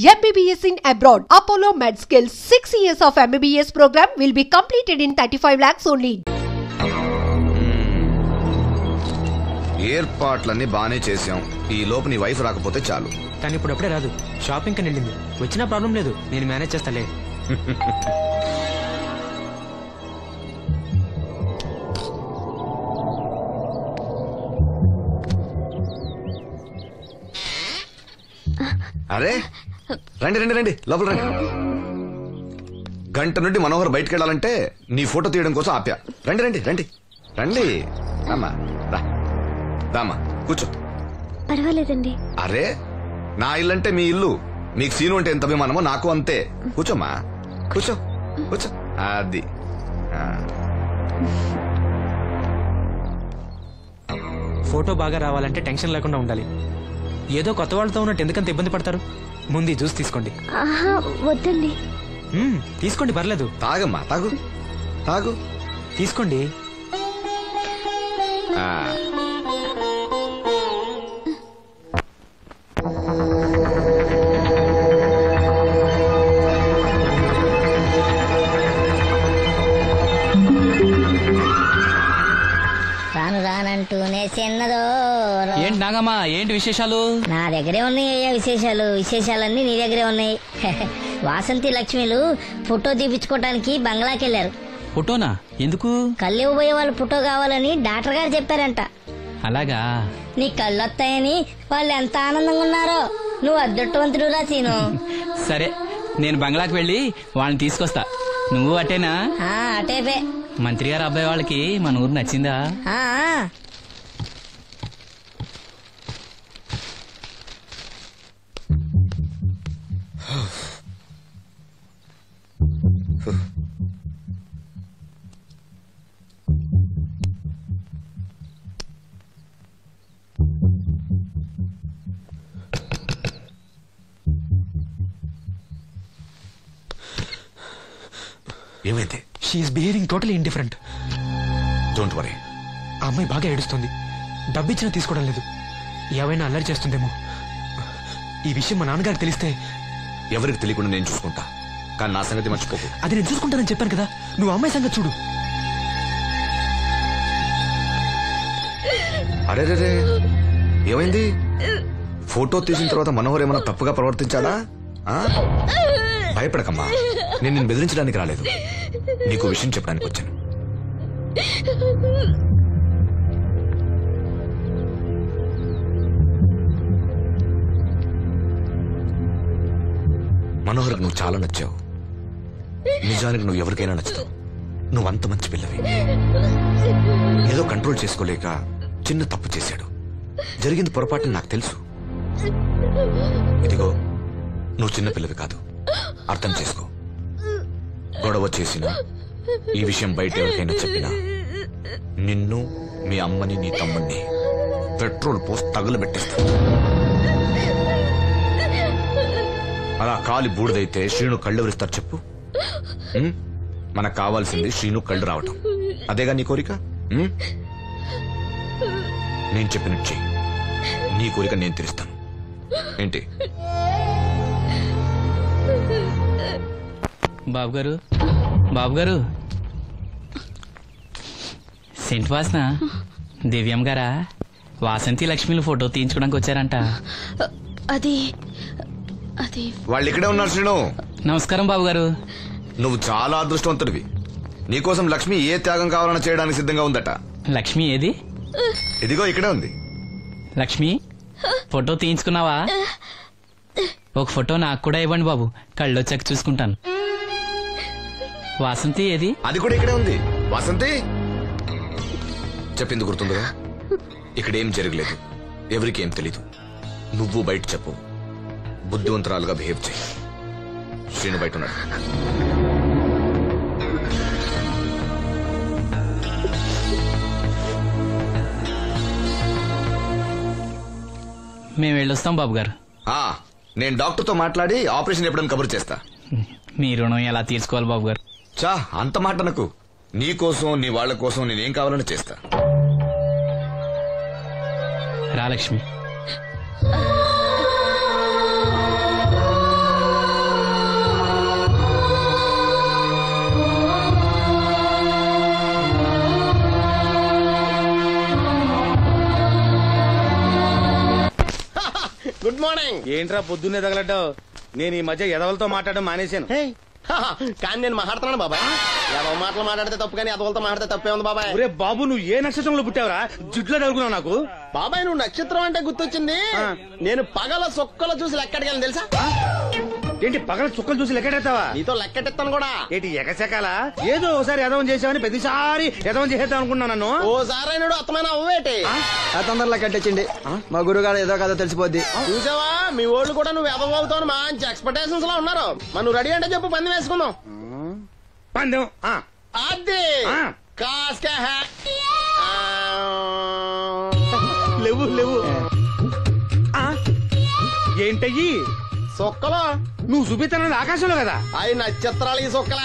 MBBS in abroad. Apollo MedSkill 6 years of MBBS program will be completed in 35 lakhs only. ఏర్పాట్లన్నీ బానే చేసాం. ఈ లోపు నీ వైఫ్ రాకపోతే చాలు. కానీ ఇప్పుడు అప్పుడే రాదు, షాపింగ్ కని వెళ్ళింది. వచ్చినా ప్రాబ్లం లేదు, నేను మేనేజ్ చేస్తాలే. అరే రండి రండి రండి, లోపల రండి. గంట నుండి మనోహర్ బయటకు వెళ్ళాలంటే నీ ఫోటో తీయడం కోసం ఆప్యా. రండి రండి రండి రండి. రామ్మా రా, రామ్మా కూర్చో. పర్వాలేదండి. అరే నా ఇల్లు అంటే మీ ఇల్లు, మీకు సీను అంటే ఎంత అభిమానమో నాకు అంతే. కూర్చోమ్మా కూర్చో కూర్చో. అది ఫోటో బాగా రావాలంటే టెన్షన్ లేకుండా ఉండాలి. ఏదో కొత్త వాళ్ళతో ఉన్నట్టు ఎందుకంత ఇబ్బంది పడతారు? ముందు జ్యూస్ తీసుకోండి. వద్దండి. తీసుకోండి, పర్లేదు. తాగమ్మా, తాగు తాగు, తీసుకోండి. రాను రానంటూనే చిన్నదో. ఏంటి నాగమ్మా, ఏంటి విశేషాలు? నా దగ్గరే ఉన్నాయి అయ్యా విశేషాలు. విశేషాలన్నీ నీ దగ్గరే ఉన్నాయి. వాసంతి లక్ష్మిలు ఫోటో తీపించుకోవటానికి బంగ్లాకి వెళ్ళారు. ఫోటోనా? ఎందుకు? కళ్ళు ఇవ్వబోయే వాళ్ళు ఫోటో కావాలని డాక్టర్ గారు చెప్పారంట. అలాగా? నీ కళ్ళు వస్తాయని వాళ్ళు ఎంత ఆనందంగా ఉన్నారో. నువ్వు అదృష్టవంతుడు రా సీను. సరే, నేను బంగ్లాకి వెళ్ళి వాళ్ళని తీసుకొస్తా. నువ్వు అటేనా? అటేపే. మంత్రి గారు అబ్బాయి వాళ్ళకి మన ఊరు నచ్చిందా? ఏమైంది? She's behaving totally indifferent. Don't worry. ఆ అమ్మాయి బాగా ఏడుస్తుంది. డబ్బిచ్చినా తీసుకోవడం లేదు. ఏవైనా అల్లరి చేస్తుందేమో. ఈ విషయం మా నాన్నగారికి తెలిస్తే? ఎవరికి తెలియకుండా నేను చూసుకుంటా, కానీ నా సంగతి మర్చిపోకు. అది నేను చూసుకుంటానని చెప్పాను కదా, నువ్వు అమ్మాయి సంగతి చూడు. అరే రే, ఏమైంది? ఫోటో తీసిన తర్వాత మనోహర్ ఏమైనా తప్పుగా ప్రవర్తించాడా? భయపడకమ్మా, నేను నిన్ను బెదిరించడానికి రాలేదు, నీకు విషయం చెప్పడానికి వచ్చాను. మనోహర్కి నువ్వు చాలా నచ్చావు. నిజానికి నువ్వు ఎవరికైనా నచ్చుతావు. నువ్వంత మంచి పిల్లవి. ఏదో కంట్రోల్ చేసుకోలేక చిన్న తప్పు చేశాడు. జరిగింది పొరపాటు నాకు తెలుసు. ఇదిగో, నువ్వు చిన్న పిల్లవి కాదు, అర్థం చేసుకో. గొడవ చేసినా, ఈ విషయం బయట ఎవరికైనా చెప్పినా నిన్ను, మీ అమ్మని, నీ తమ్ముణ్ణి పెట్రోల్ పోసి తగులబెట్టేస్తా. అలా కాలి బూడిదైతే శ్రీను కళ్ళు ఎవరిస్తారు చెప్పు? మనకు కావాల్సింది శ్రీను కళ్ళు రావటం. అదేగా నీ కోరిక? నేను చెప్పినట్టు చెయ్యి, నీ కోరిక నేను తీరుస్తాను. ఏంటి? బాబు గారు, బాబు గారు, సెంట్ వాసన దివ్యం గారా? వాసంతి లక్ష్మిలు ఫోటో తీయించుకోవడానికి వచ్చారంట. అది వాళ్ళు ఇక్కడే ఉన్నారు. శ్రీను, నమస్కారం బాబు గారు. నువ్వు చాలా అదృష్టవంతుడివి. నీకోసం లక్ష్మి ఏ త్యాగం కావాలన్నా చేయడానికి సిద్ధంగా ఉందట. లక్ష్మి ఏది? ఇదిగో ఇక్కడే ఉంది. లక్ష్మి, ఫోటో తీయించుకున్నావా? ఒక ఫోటో నాకు కూడా ఇవ్వండి బాబు, కళ్ళు వచ్చాక చూసుకుంటాను. వాసంతి ఏది? అది కూడా ఇక్కడే ఉంది. వాసంతి చెప్పింది గుర్తుందిగా? ఇక్కడేం జరగలేదు, ఎవరికి ఏం తెలీదు. నువ్వు బయట చెప్పు, బుద్ధివంతరాలుగా బిహేవ్ చేయి. శ్రీను బయట ఉన్నాడు. మేము వెళ్ళొస్తాం బాబు గారు. నేను డాక్టర్తో మాట్లాడి ఆపరేషన్ ఎప్పుడని కబురు చేస్తా. మీ రుణం ఎలా తీర్చుకోవాలి బాబు గారు? చా, అంత మాట నాకు. నీ కోసం, నీ వాళ్ళ కోసం నేనేం కావాలని చేస్తా. రా లక్ష్మి. మార్నింగ్. ఏంట్రా పొద్దున్నే తగలడ్డావు? నేను ఈ మధ్య ఎదవలతో మాట్లాడడం మానేశాను. కానీ నేను మాట్లాడుతున్నాను బాబాయ్. ఎదవ మాటలు మాట్లాడితే తప్పు, కానీ ఎదవలతో మాట్లాడితే తప్పే ఉంది బాబాయ్. ఒరే బాబు, నువ్వు ఏ నక్షత్రంలో పుట్టావురా? జుట్లో తగులుకున్నావు నాకు. బాబాయ్ నువ్వు నక్షత్రం అంటే గుర్తొచ్చింది. నేను పగల సొక్కలు చూసి లెక్కడికెళ్ళను తెలుసా? ఏంటి పగల చుక్కలు చూసి లెక్కెడతావా? నీతో లెక్కెట్టిస్తాను కూడా. ఏంటి ఎగసెకాలా? ఏదో ఒకసారి ఎదవం చేసావని ప్రతిసారి ఎదవం చేసేద్దాం అనుకున్నా నన్ను. ఓసారి అయినాడు అత్తమైన అవ్వేటి తొందరలో కట్టించండి. మా గురుగారు ఏదో కదా తెలిసిపోద్ది. చూసావా, మీ ఓళ్ళు కూడా నువ్వు ఎదవ అవుతావు మంచి ఎక్స్పెక్టేషన్స్ లో ఉన్నారు. మరి నువ్వు రెడీ అంటే చెప్పు, పందెం వేసుకుందాం. పందెం అది కాస్క లేవు లేవు. ఏంటయ్యి సొక్కలో? నువ్వు చూపిస్తానది ఆకాశంలో కదా. అవి నక్షత్రాలు ఈ సొక్కల.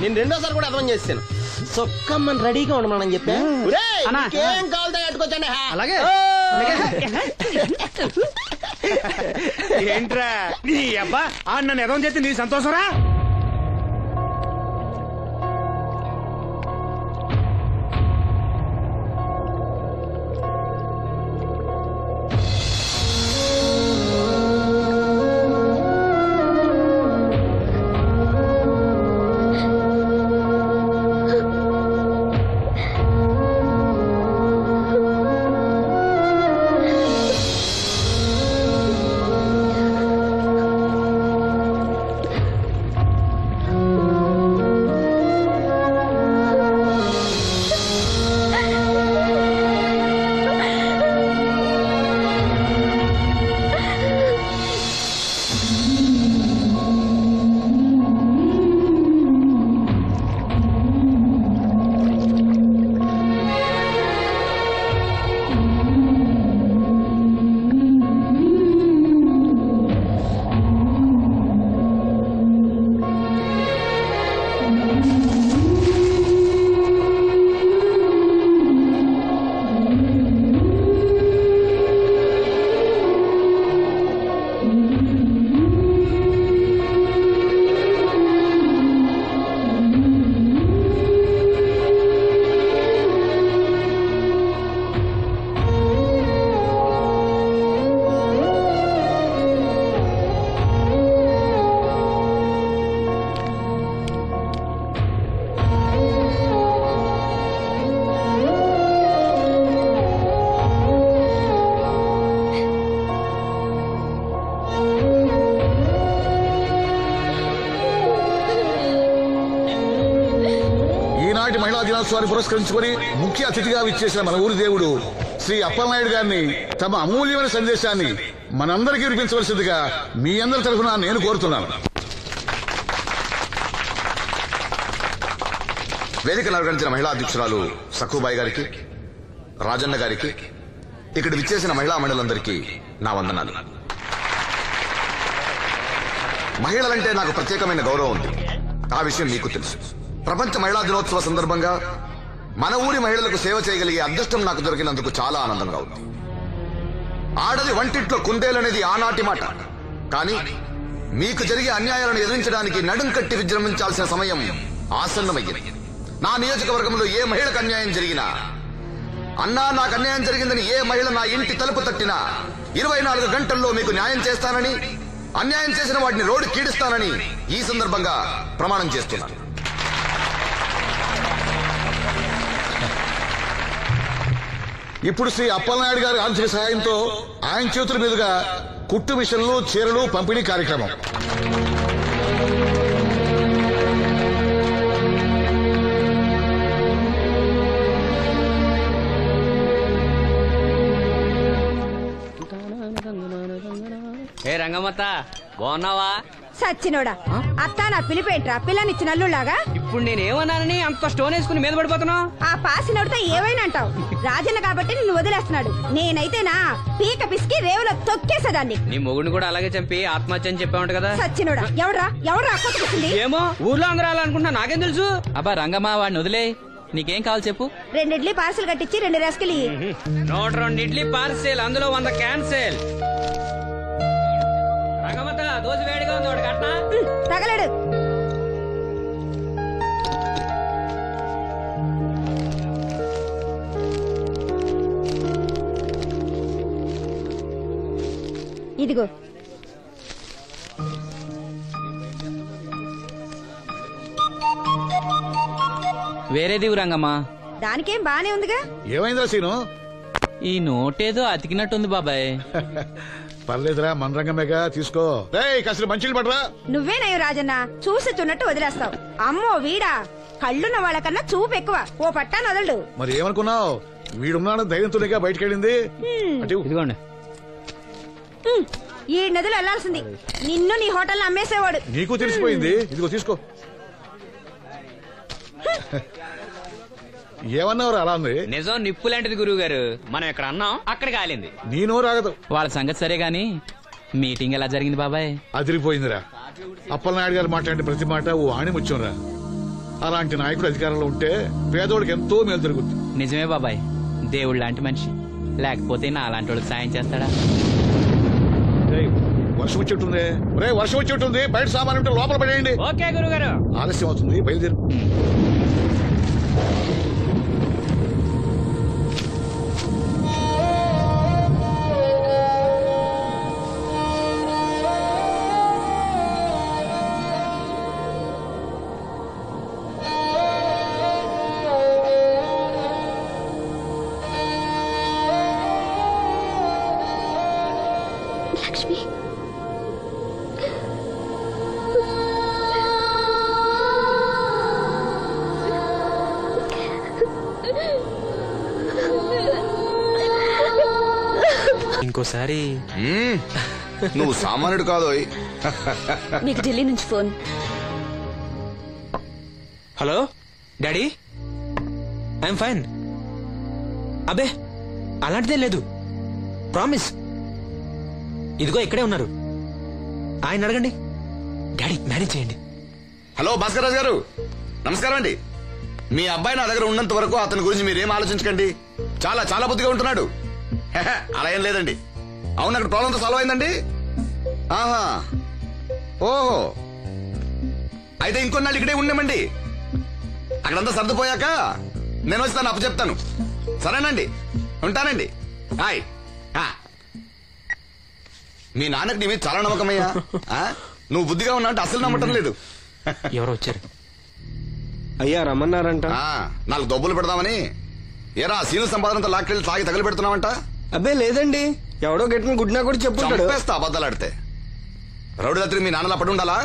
నేను రెండోసారి కూడా అర్థం చేస్తాను. సొక్కమ్మని రెడీగా ఉండమని చెప్పా. ఏం కావాలో కట్టుకోవచ్చండి. అలాగే. ఏంట్రా నీ అబ్బా నన్ను ఎదవం చేస్తే నీ సంతోషరా? మహిళా దినోత్సవాన్ని పురస్కరించుకొని ముఖ్య అతిథిగా విచ్చేసిన మన ఊరి దేవుడు శ్రీ అప్పలనాయుడు గారిని తమ అమూల్యమైన సందేశాన్ని మనందరికీ వినిపించవలసిందిగా మీ అందరి తరఫున నేను కోరుతున్నాను. వేదికను అలంకరించిన మహిళా అధ్యక్షురాలు సక్కుబాయి గారికి, రాజన్న గారికి, ఇక్కడ విచ్చేసిన మహిళా మండలందరికీ నా వందనాలు. మహిళలంటే నాకు ప్రత్యేకమైన గౌరవం ఉంది. ఆ విషయం మీకు తెలుసు. ప్రపంచ మహిళా దినోత్సవ సందర్భంగా మన ఊరి మహిళలకు సేవ చేయగలిగే అదృష్టం నాకు దొరికినందుకు చాలా ఆనందంగా ఉంది. ఆడది వంటింట్లో కుందేలనేది ఆనాటి మాట. కానీ మీకు జరిగే అన్యాయాలను ఎదిరించడానికి నడుం కట్టి విజృంభించాల్సిన సమయం ఆసన్నమయ్యింది. నా నియోజకవర్గంలో ఏ మహిళకు అన్యాయం జరిగినా, అన్నా నాకు అన్యాయం జరిగిందని ఏ మహిళ నా ఇంటి తలుపు తట్టినా 24 గంటల్లో మీకు న్యాయం చేస్తానని, అన్యాయం చేసిన వాటిని రోడ్డు కీడిస్తానని ఈ సందర్భంగా ప్రమాణం చేస్తున్నాను. ఇప్పుడు శ్రీ అప్పలనాయుడు గారి ఆర్థిక సహాయంతో ఆయన చేతుల మీదుగా కుట్టు మిషన్లు, చీరలు పంపిణీ కార్యక్రమం. ఏ రంగమ్మత్త, బాగున్నావా? సచ్చినోడా, అత్త నా పిలిపేంట్రా పిల్లనిచ్చిన అల్లులాగా? ఇప్పుడు నేనేమన్నానని అంత స్టోన్ వేసుకుని మీద పడిపోతున్నావు? ఆ పాసినోడితో ఏవైనా అంటావు. రాజన్న కాబట్టి నిన్ను వదిలేస్తున్నాడు. నేనైతేనా పీక పిసికి రేవులో తొక్కేసేదాన్ని. నీ మొగుడిని కూడా అలాగే చంపి ఆత్మహత్య అని చెప్పావంట కదా? సచ్చినోడా, ఎవడ్రా కొట్టుకొచ్చింది? ఏమో, ఊర్లో అందరూ అలా అనుకుంటున్నా, నాకేం తెలుసు? అబ్బా రంగమ్మ, వాడిని వదిలే. నీకేం కావాలి చెప్పు. 2 ఇడ్లీ పార్సల్ కట్టించి 2 రస్కలి. 102 ఇడ్లీ పార్సెల్, అందులో 100 క్యాన్సెల్. రంగమ్మత, దోశ వేడిగా ఉంది, ఒకటి కట్నా? తగలడు. ఇదిగో. వేరేది రంగమ్మా. దానికేం బానే ఉందిగా. ఏమైందిరా సీను? ఈ నోటేదో అతికినట్టుంది బాబాయ్. పర్లేదురా, మన రంగమేగా, తీసుకో. కాసిన మంచిలు పడరా. నువ్వేనయ్యో రాజన్న, చూసి తున్నట్టు వదిలేస్తావు. అమ్మో వీడా, కళ్ళున్న వాళ్ళకన్నా చూపు ఎక్కువ. ఓ పట్టాను వదలడు. మరి ఏమనుకున్నావు? వీడున్నాడు ధైర్యంతోనేగా బయటకెళ్ళింది. ఇదిగోండి. ఈ నదులు వెళ్లాల్సింది. నిన్ను నీ హోటల్ అమ్మేసేవాడు. నీకు తెలిసిపోయింది. ఇదిగో తీసుకో. ఏమన్నావు అలా ఉంది? నిజం నిప్పు లాంటిది గురువు గారు. మనం ఎక్కడ అన్నాం అక్కడ కాలింది. నేను రాగదు. వాళ్ళ సంగతి సరే గాని మీటింగ్ ఎలా జరిగింది బాబాయ్? అదిరిపోయిందిరా. అప్పలనాయుడు గారు మాట్లాడిన ప్రతి మాట ఓ ఆణిముత్యంరా. అలాంటి నాయకుడు అధికారంలో ఉంటే పేదోడికి ఎంతో మేలు జరుగుతుంది. నిజమే బాబాయ్, దేవుడు లాంటి మనిషి. లేకపోతే నా అలాంటి వాళ్ళకి సాయం చేస్తాడా? వర్షం వచ్చేట్టుంది. వర్షం వచ్చేట్టుంది. బయట సామాన్ ఉంటే లోపల పడేయండి. ఓకే గురుగారు. ఆలస్యం అవుతుంది, బయలుదేరు. లక్ష్మి, ఇంకోసారి నువ్వు సామాన్యుడు కాదు. మీకు ఢిల్లీ నుంచి phone. Hello daddy, I'm fine. అబే అలాంటిదేం లేదు, ప్రామిస్. ఇదిగో ఇక్కడే ఉన్నారు, ఆయన అడగండి. డాడీ మేనేజ్ చేయండి. హలో భాస్కర్ రాజు గారు, నమస్కారం అండి. మీ అబ్బాయి నా దగ్గర ఉన్నంత వరకు అతని గురించి మీరేం ఆలోచించకండి. చాలా చాలా బుద్ధిగా ఉంటున్నాడు. అలా ఏం లేదండి. అవును, అక్కడ ప్రాబ్లంతో సాల్వ్ అయిందండి. ఆహా, ఓహో, అయితే ఇంకొన్నాళ్ళు ఇక్కడే ఉండమండి. అక్కడంతా సర్దుపోయాక నేను వస్తాను, అప్పు చెప్తాను. సరేనండి, ఉంటానండి. హాయ్. మీ నాన్నకి నీ మీద చాలా నమ్మకమయ్యా. నువ్వు బుద్ధిగా ఉన్నావు అంటే అసలు నమ్మటం లేదు. ఎవరు వచ్చారు? అయ్యా రమ్మన్నారంట. 4 దొబ్బులు పెడదామని. ఏరా సీను సంపాదనంతో లాక్కెళ్ళి తాగి తగలు పెడుతున్నావంట? అబ్బే లేదండి, ఎవడో గట్టిన గుడ్నా కూడా చెప్పుంటాడు. చంపేస్తా అబద్ధాలాడితే. రౌడీ రాత్రి మీ నాన్నలా పడి ఉండాలా?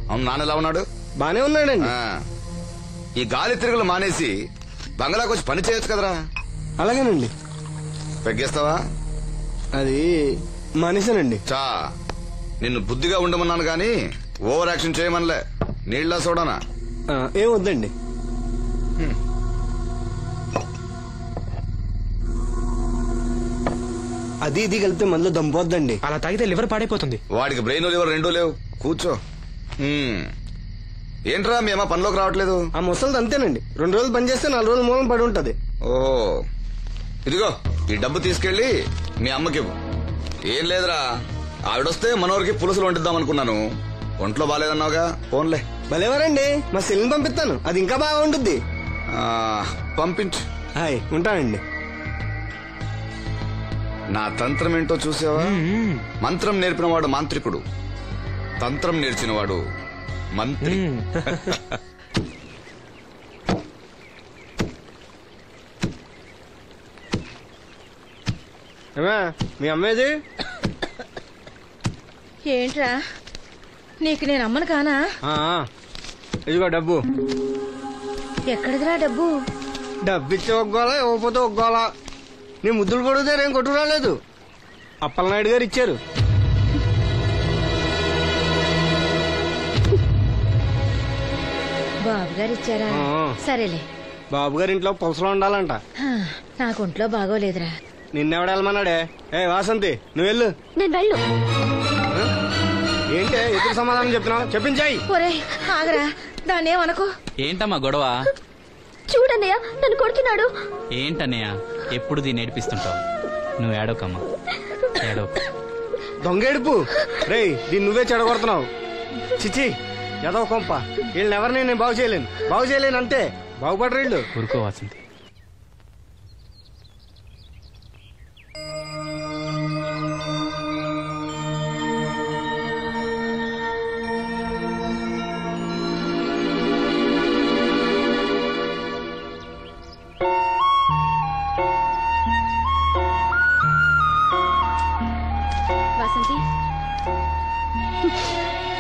అవును, నాన్న ఎలా ఉన్నాడు? బానే ఉన్నాడండి. ఈ గాలి తిరుగులు మానేసి బంగ్లాకి వచ్చి పని చేయొచ్చు కదరా. అలాగేనండి. పెగ్గేస్తావా? అది మానేశానండి. చా, నిన్ను బుద్ధిగా ఉండమన్నాను గాని ఓవర్ యాక్షన్ చేయమనలే. నీళ్ళ సోడానా? ఏం వద్దండి. అది ఇది కలిపితే మనలో దంపోద్దండి. అలా తాగితే లివర్ పాడైపోతుంది. వాడికి బ్రెయిన్ లివర్ రెండూ లేవు. కూర్చో. ఏంట్రా మీ అమ్మ పనిలోకి రావట్లేదు? ఆ ముసలిది అంతేనండి, 2 రోజులు పని చేస్తే 4 రోజులు మూలం పడి ఉంటది. ఓహో, ఇదిగో ఈ డబ్బు తీసుకెళ్లి మీ అమ్మకివ్వు. ఏం లేదురా, ఆవిడొస్తే మనోరికి పులుసులు వండిద్దాం అనుకున్నాను. ఒంట్లో బాగాలేదన్నావుగా, ఫోన్లే. భలేవారండి, మా సెల్ని పంపిస్తాను, అది ఇంకా బాగా ఉంటుంది. పంపించు. హాయ్, ఉంటానండి. నా తంత్రం ఏంటో చూసావా? మంత్రం నేర్పినవాడు మాంత్రికుడు, తంత్రం నేర్చినవాడు మంత్రి. మీ అమ్మేది ఏంట్రా, నీకు నేను అమ్మను కానా? ఇదిగో డబ్బు. ఎక్కడిదిరా డబ్బు? డబ్బిచ్చి ఒగ్గోలా, ఇవ్వకపోతే ఒగ్గోలా. నీ ముద్దులు పడితే ఏం కొట్టు రాలేదు. అప్పలనాయుడు గారు ఇచ్చారు. బాబు గారు ఇచ్చారా? సరేలే. బాబు గారి ఇంట్లో పులసలో ఉండాలంట. నాకు ఒంట్లో బాగోలేదురా. నిన్నెవడ వెళ్ళమన్నాడే? వాసంతి, నువ్వు వెళ్ళు. నేను వెళ్ళు. ఏంటే ఎదురు సమాధానం చెప్తున్నావు? చెప్పించాయి. ఒరే ఆగరా, దాన్ని ఏమనుకో. ఏంటమ్మా గొడవ? చూడన్నయ్య, నన్ను కొడుతున్నాడు. ఏంటన్నయ్య ఎప్పుడు దీన్ని ఏడిపిస్తుంటావు? నువ్వు ఏడోకమ్మా, ఏడోక. దొంగేడుపు రే, దీన్ని నువ్వే చెడగొడుతున్నావు. చిచి, ఎదవ కొంప. వీళ్ళెవరిని నేను బాగు చేయలేను అంతే. బాగుపడరు వీళ్ళు. ఊరుకో వాసంతి.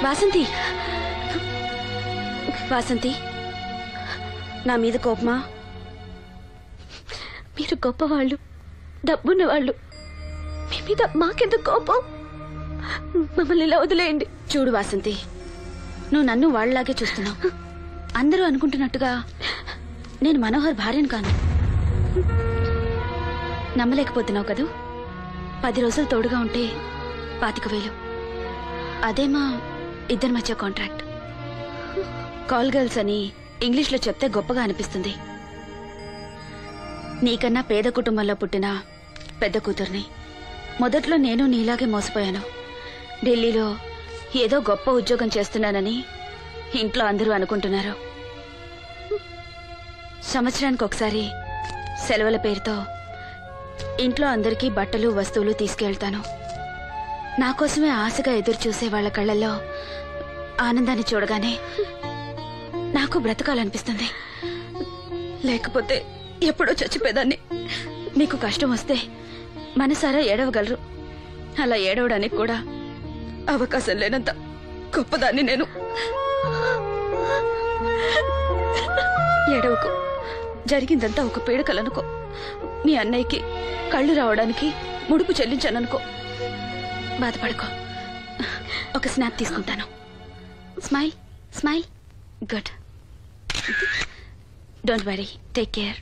వాసంతి వాసంతి నా మీద కోపమా? మీరు గొప్పవాళ్ళు, డబ్బున్న వాళ్ళు, మీ మీద మాకెందుకు కోపం? మమ్మల్ని ఇలా వదిలేయండి. చూడు వాసంతి, నువ్వు నన్ను వాళ్ళలాగే చూస్తున్నావు. అందరూ అనుకుంటున్నట్టుగా నేను మనోహర్ భార్యను కాను. నమ్మలేకపోతున్నావు కదూ? 10 రోజులు తోడుగా ఉంటే 25,000. అదే మా ఇద్దరి మధ్య కాంట్రాక్ట్. కాల్ గర్ల్స్ అని ఇంగ్లీష్లో చెప్తే గొప్పగా అనిపిస్తుంది. నీకన్నా పేద కుటుంబంలో పుట్టిన పెద్ద కూతుర్ని. మొదట్లో నేను నీలాగే మోసపోయాను. ఢిల్లీలో ఏదో గొప్ప ఉద్యోగం చేస్తున్నానని ఇంట్లో అందరూ అనుకుంటున్నారు. సంవత్సరానికి ఒకసారి సెలవుల పేరుతో ఇంట్లో అందరికీ బట్టలు వస్తువులు తీసుకెళ్తాను. నా కోసమే ఆశగా ఎదురు చూసే వాళ్ళ కళ్ళల్లో ఆనందాన్ని చూడగానే నాకు బ్రతకాలనిపిస్తుంది. లేకపోతే ఎప్పుడో చచ్చిపోయేదాన్ని. మీకు కష్టం వస్తే మనసారా ఏడవగలరు. అలా ఏడవడానికి కూడా అవకాశం లేనంత గొప్పదాన్ని నేను. ఏడవకు, జరిగిందంతా ఒక పీడకలనుకో. మీ అన్నయ్యకి కళ్ళు రావడానికి ముడుపు చెల్లించాననుకో. బాధపడుకో. ఒక స్నాప్ తీసుకుంటాను. Smile smile. Good. Don't worry. Take care.